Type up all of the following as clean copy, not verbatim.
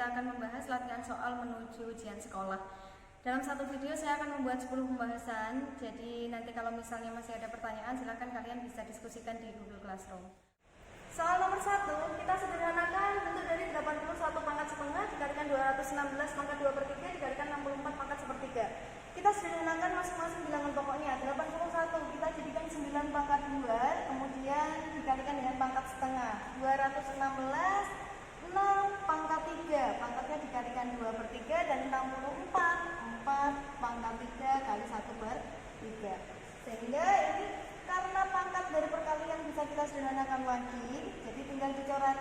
kita akan membahas latihan soal menuju ujian sekolah. Dalam satu video saya akan membuat 10 pembahasan. Jadi nanti kalau misalnya masih ada pertanyaan, silakan kalian bisa diskusikan di Google Classroom. Soal nomor 1, kita sederhanakan bentuk dari 81 pangkat setengah dikalikan 216 pangkat 2 per 3 dikalikan 64 pangkat sepertiga. Kita sederhanakan masing-masing bilangan pokoknya. 81 kita jadikan 9 pangkat 2, kemudian dikalikan dengan pangkat setengah. 216 6 pangkat 3, pangkatnya dikalikan 2 per 3 dan 64 4 pangkat 3 kali 1 per 3. Sehingga ini karena pangkat dari perkalian bisa kita sederhanakan lagi, jadi tinggal dicoret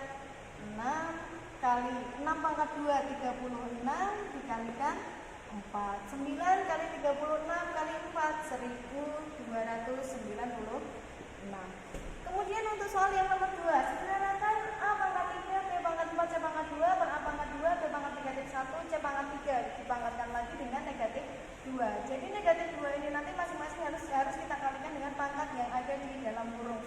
6 kali 6 pangkat 2 36 dikalikan 4. 9 kali 36 kali 4 1296. Kemudian untuk soal yang nomor 2, sederhanakan A pangkat 3, B pangkat 4, C pangkat 2 per A pangkat 2, B pangkat negatif 1, C pangkat 3 dipangkatkan lagi dengan negatif 2. Jadi negatif 2 ini nanti masing-masing harus kita kalikan dengan pangkat yang ada di dalam kurung.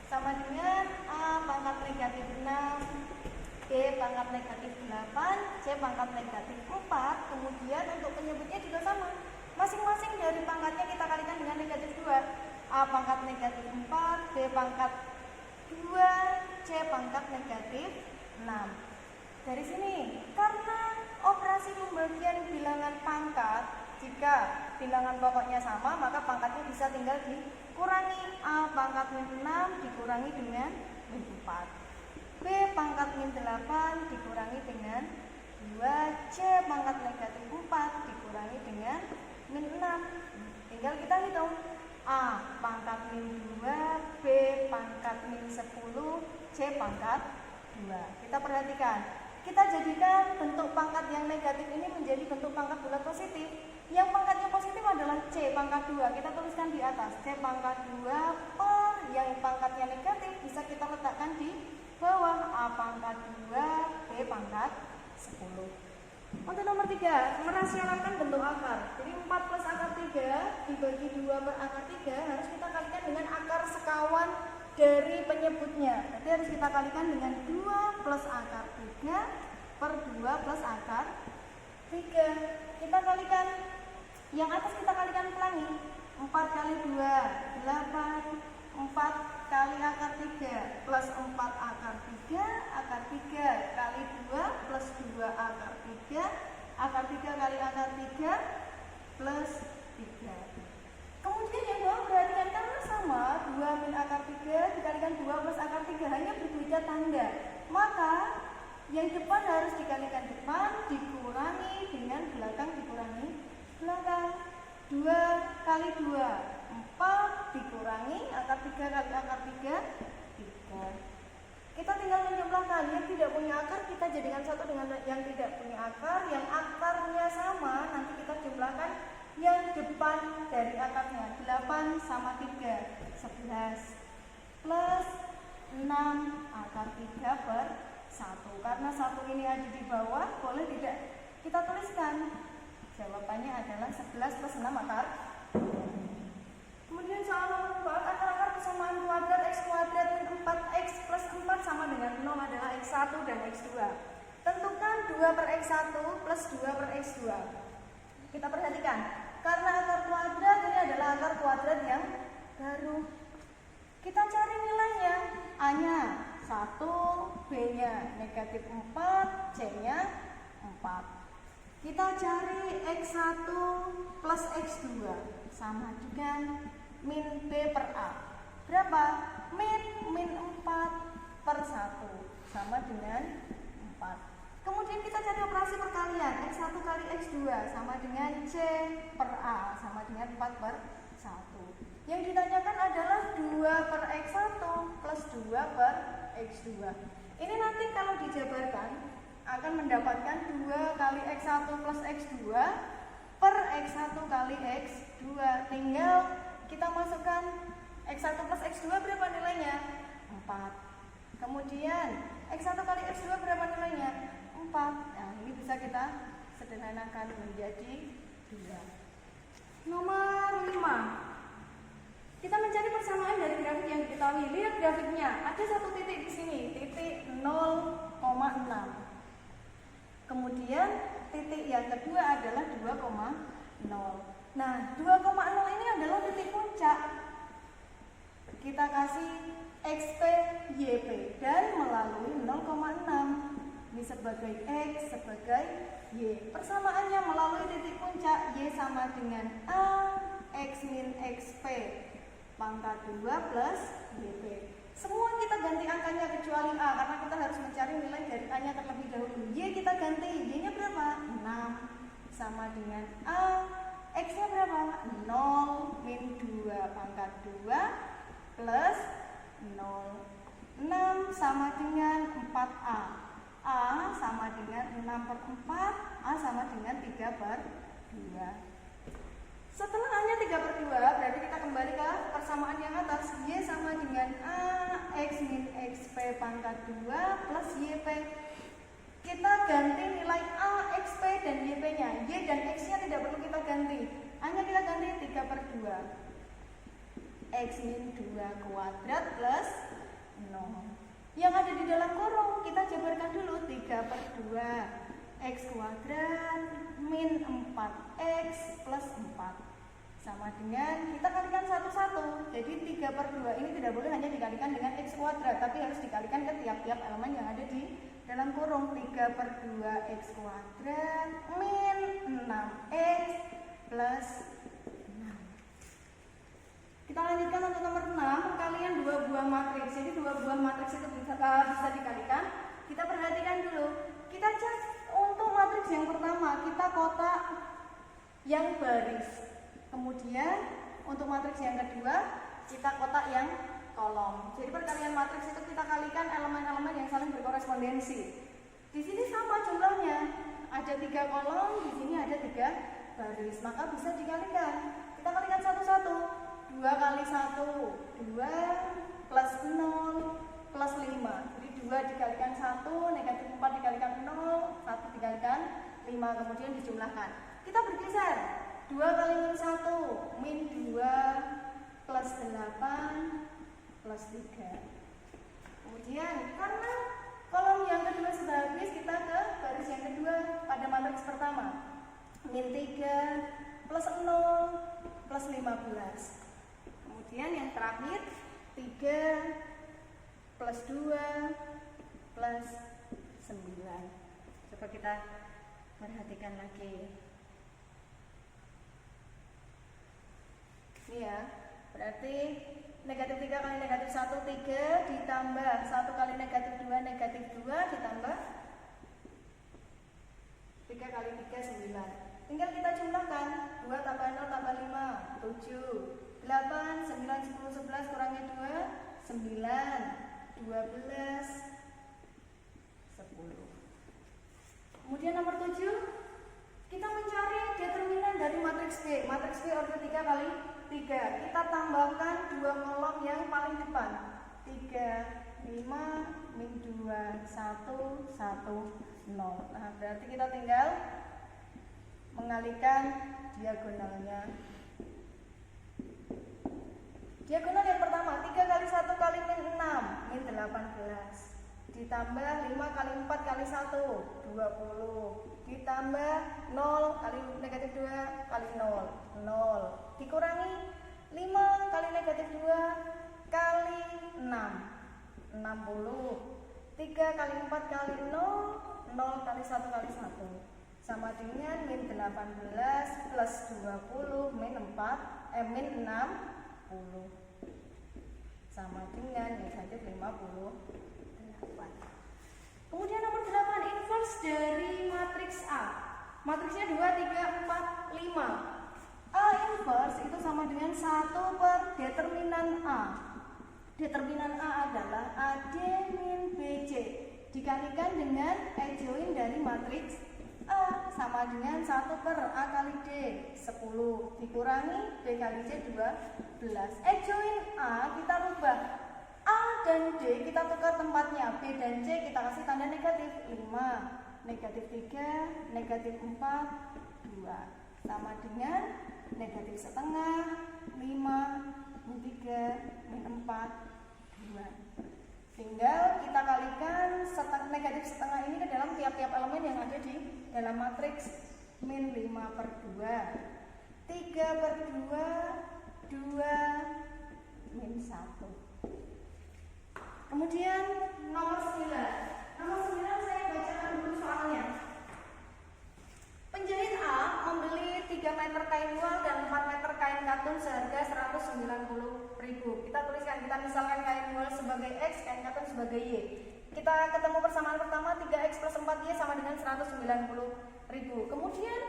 Sama dengan A pangkat negatif 6, B pangkat negatif 8, C pangkat negatif 4. Kemudian untuk penyebutnya juga sama. Masing-masing dari pangkatnya kita kalikan dengan negatif 2. A pangkat negatif 4, B pangkat 2, C pangkat negatif 6. Dari sini, karena operasi pembagian bilangan pangkat, jika bilangan pokoknya sama, maka pangkatnya bisa tinggal dikurangi. A pangkat min 6 dikurangi dengan min 4. B pangkat min 8 dikurangi dengan 2, C pangkat negatif 4 dikurangi dengan min 6. Tinggal kita hitung. A pangkat min 2, B pangkat min 10, C pangkat 2. Kita perhatikan, kita jadikan bentuk pangkat yang negatif ini menjadi bentuk pangkat bulat positif. Yang pangkatnya positif adalah C pangkat 2. Kita tuliskan di atas, C pangkat 2 per yang pangkatnya negatif bisa kita letakkan di bawah, A pangkat 2, B pangkat 10. Untuk nomor 3, merasionalkan bentuk akar. Jadi 4 plus akar 3 dibagi 2 per akar 3 harus kita kalikan dengan akar sekawan dari penyebutnya. Berarti harus kita kalikan dengan 2 plus akar 3 per 2 plus akar 3. Kita kalikan, yang atas kita kalikan pelangi. 4 kali 2, 8. 4 kali akar 3 plus 4 akar 3 kali 2 plus 2 akar 3 kali akar 3 plus 3. Kemudian yang bawah perhatikan, karena sama 2 min akar 3 dikalikan 2 plus akar 3 hanya berbeda tanda, maka yang depan harus dikalikan depan dikurangi dengan belakang dikurangi belakang. 2 kali 2 4 dikurangi akar 3 kali akar 3 3. Kita tinggal menjumlahkan. Yang tidak punya akar kita jadikan satu dengan yang tidak punya akar. Yang akarnya sama nanti kita jumlahkan yang depan dari akarnya. 8 sama 3 11 plus 6 akar 3 per 1. Karena 1 ini ada di bawah, boleh tidak kita tuliskan. Jawabannya adalah 11 plus 6 akar 3. Kemudian soal nomor 4, akar-akar persamaan kuadrat x kuadrat min 4x plus 4 sama dengan 0 adalah x1 dan x2. Tentukan 2 per x1 plus 2 per x2. Kita perhatikan, karena akar kuadrat ini adalah akar kuadrat yang baru. Kita cari nilainya, A-nya 1, B-nya negatif 4, C-nya 4. Kita cari x1 plus x2 sama dengan min B per A. Berapa? Min 4 per 1 sama dengan 4. Kemudian kita cari operasi perkalian. X1 kali X2 sama dengan C per A sama dengan 4 per 1. Yang ditanyakan adalah 2 per X1 plus 2 per X2. Ini nanti kalau dijabarkan akan mendapatkan 2 kali X1 plus X2 per X1 kali X2. Tinggal kita masukkan X1 plus X2 berapa nilainya? 4. Kemudian X1 kali X2 berapa nilainya? 4. Nah, ini bisa kita sederhanakan menjadi 2. Nomor 5. Kita mencari persamaan dari grafik yang diketahui. Lihat grafiknya, ada satu titik di sini, titik 0,6. Kemudian titik yang kedua adalah 2,0. Nah, 2,0 ini adalah titik puncak. Kita kasih XP, YP dan melalui 0,6. Ini sebagai X, sebagai Y. Persamaannya melalui titik puncak, Y sama dengan A, X min XP pangkat 2 plus YP. Semua kita ganti angkanya kecuali A, karena kita harus mencari nilai dari A-nya terlebih dahulu. Y kita ganti, Y-nya berapa? 6 sama dengan A. X-nya berapa? 0 min 2 pangkat 2 plus 0. 6 sama dengan 4A. A sama dengan 6/4, A sama dengan 3/2. Setelah A-nya 3/2, berarti kita kembali ke persamaan yang atas. Y sama dengan A, X min XP pangkat 2 plus YP. Kita ganti nilai A, XP, dan YP-nya. Y dan X-nya tidak perlu kita ganti. A-nya kita ganti 3/2. X min 2 kuadrat plus 0. Yang ada di dalam kurung kita jabarkan dulu. 3/2 X kuadrat min 4X plus 4 sama dengan, kita kalikan satu-satu. Jadi 3/2 ini tidak boleh hanya dikalikan dengan X kuadrat, tapi harus dikalikan ke tiap-tiap elemen yang ada di dalam kurung. 3/2 X kuadrat min 6X plus 6. Kita lanjutkan untuk nomor 6, perkalian dua buah matriks. Jadi dua buah matriks itu bisa dikalikan. Kita perhatikan dulu. Kita cek untuk matriks yang pertama, kita kotak yang baris. Kemudian untuk matriks yang kedua, kita kotak yang kolom. Jadi perkalian matriks itu kita kalikan elemen-elemen yang saling berkorespondensi. Di sini sama jumlahnya. Ada 3 kolom, di sini ada 3 baris. Maka bisa dikalikan. Kita kalikan satu-satu. 2 kali 1, 2 plus 0 plus 5. Jadi 2 dikalikan 1, negatif 4 dikalikan 0, 1 dikalikan 5, kemudian dijumlahkan. Kita bergeser. 2 kali min 1, min 2 plus 8 plus 3. Kemudian karena kolom yang kedua sudah habis, kita ke baris yang kedua pada matriks pertama. Min 3 plus 0 plus 15. Kemudian yang terakhir 3 plus 2 plus 9. Coba kita perhatikan lagi. Ini ya, berarti negatif 3 kali negatif 1, 3 ditambah 1 kali negatif 2 ditambah 3 kali 3, 9. Tinggal kita jumlahkan. 2 tambah 0 tambah 5, 7. 8, 9, 10, 11 kurangi 2, 9, 12, 10. Kemudian nomor 7, kita mencari determinan dari matriks B. Matriks B order 3 kali 3. Kita tambahkan 2 kolom yang paling depan. 3, 5, min 2, 1, 1, 0. Nah, berarti kita tinggal mengalihkan diagonalnya. Diagonal yang pertama, 3 kali 1 kali min 6, min 18. Ditambah 5 kali 4 kali 1, 20. Ditambah 0 kali negatif 2 kali 0, 0. Dikurangi 5 kali negatif 2 kali 6, 60. 3 kali 4 kali 0, 0 kali 1 kali 1. Sama dengan min 18 plus 20 min 60 sama dengan negatif 58. Kemudian nomor 8, inverse dari matriks A. Matriksnya 2, 3, 4, 5. A inverse itu sama dengan 1 per determinan A. Determinan A adalah AD min BC dikalikan dengan adjoint dari matriks A sama dengan 1 per A kali D 10 dikurangi B kali C 12. Adjoint A kita rubah, A dan D kita tukar tempatnya, B dan C kita kasih tanda negatif. 5, negatif 3, negatif 4, 2 sama dengan negatif setengah, 5, min 3, min 4, 2. Tinggal kita kalikan negatif setengah ini ke dalam tiap-tiap elemen yang ada di dalam matriks min 5/2, 3/2, 2, min 1. Kemudian nomor 9. Nomor 9 saya bacakan dulu soalnya. Penjahit A membeli 3 meter kain wool dan 4 meter kain katun seharga 190.000. Kita tuliskan, kita misalkan kain wool sebagai X, kain katun sebagai Y. Kita ketemu persamaan pertama 3X plus 4Y sama dengan 190.000. Kemudian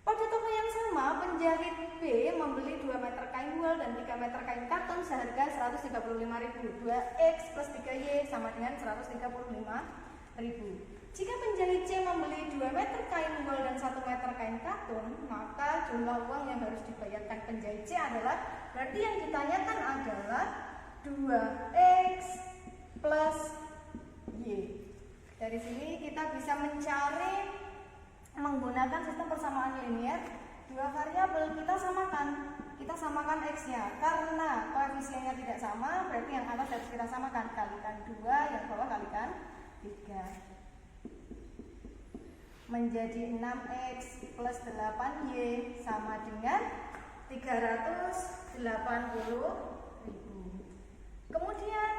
pada toko yang sama, penjahit B membeli 2 meter kain wool dan 3 meter kain katun seharga 135.000. 2X plus 3Y sama dengan 135.000. Jika penjahit C membeli 2 meter kain wool dan 1 meter kain katun, maka jumlah uang yang harus dibayarkan penjahit C adalah, berarti yang ditanyakan adalah 2X plus Y. Dari sini kita bisa mencari menggunakan sistem persamaan linier. Dua variabel kita samakan X-nya. Karena koefisiennya tidak sama, berarti yang atas harus kita samakan. Kalikan 2, yang bawah kalikan 3. Menjadi 6X plus 8Y sama dengan 380.000. Kemudian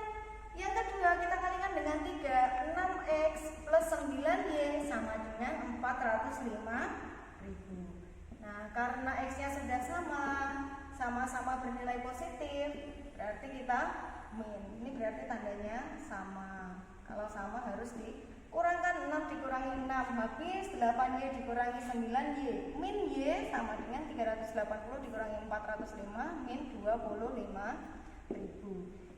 yang kedua kita kalikan dengan 3, 6X plus 9Y sama dengan 405.000. Nah, karena X-nya sudah sama-sama bernilai positif, berarti kita min. Ini berarti tandanya sama. Kalau sama harus dikurangkan, 6 dikurangi 6 habis, 8Y dikurangi 9Y, min Y sama dengan 380 dikurangi 405 min 25.000.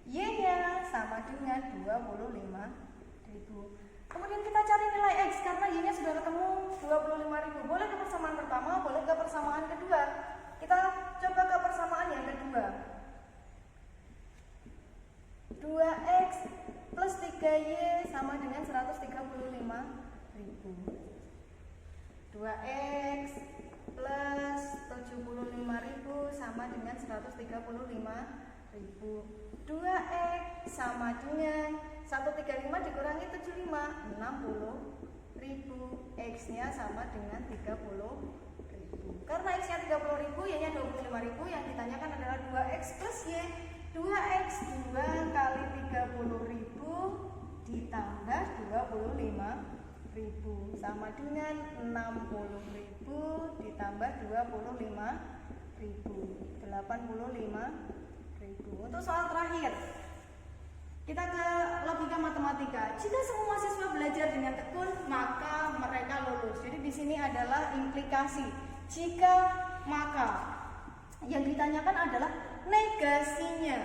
Y-nya sama dengan 25.000. Kemudian kita cari nilai X karena Y-nya sudah ketemu 25.000. Boleh ke persamaan pertama, boleh ke persamaan kedua. Kita coba ke persamaan yang kedua. 2X plus 3Y sama dengan 135.000. 2X plus 75.000 sama dengan 135.000. 2X sama dengan 135 dikurangi 75, 60.000. X-nya sama dengan 30.000. Karena X-nya 30.000, Y-nya 25.000, yang ditanyakan adalah 2X plus Y. 2X 2 kali 30.000 ditambah 25.000 sama dengan 60.000 ditambah 25.000, 85.000. Untuk soal terakhir, kita ke logika matematika. Jika semua siswa belajar dengan tekun, maka mereka lulus. Jadi di sini adalah implikasi. Jika, maka. Yang ditanyakan adalah negasinya.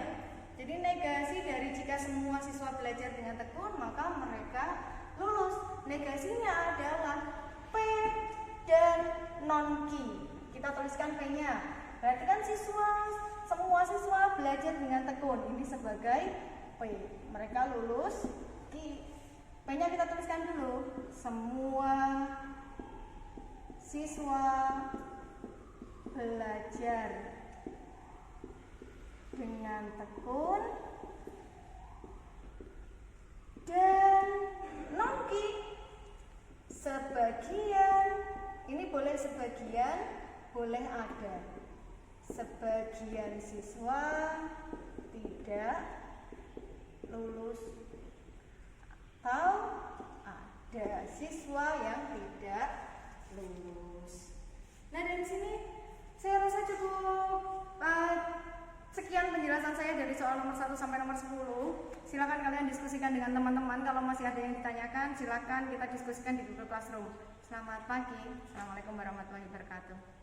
Jadi negasi dari jika semua siswa belajar dengan tekun, maka mereka lulus. Negasinya adalah P dan non-Q. Kita tuliskan P-nya. Berarti kan semua siswa belajar dengan tekun. Ini sebagai P. Mereka lulus. P-nya kita tuliskan dulu. Semua siswa belajar dengan tekun dan non-Q. Sebagian, ini boleh sebagian, boleh ada. Sebagian siswa tidak lulus atau ada siswa yang tidak lulus. Nah, dari sini saya rasa cukup. Sekian penjelasan saya dari soal nomor 1 sampai nomor 10. Silakan kalian diskusikan dengan teman-teman. Kalau masih ada yang ditanyakan, silakan kita diskusikan di Google Classroom. Selamat pagi. Assalamualaikum warahmatullahi wabarakatuh.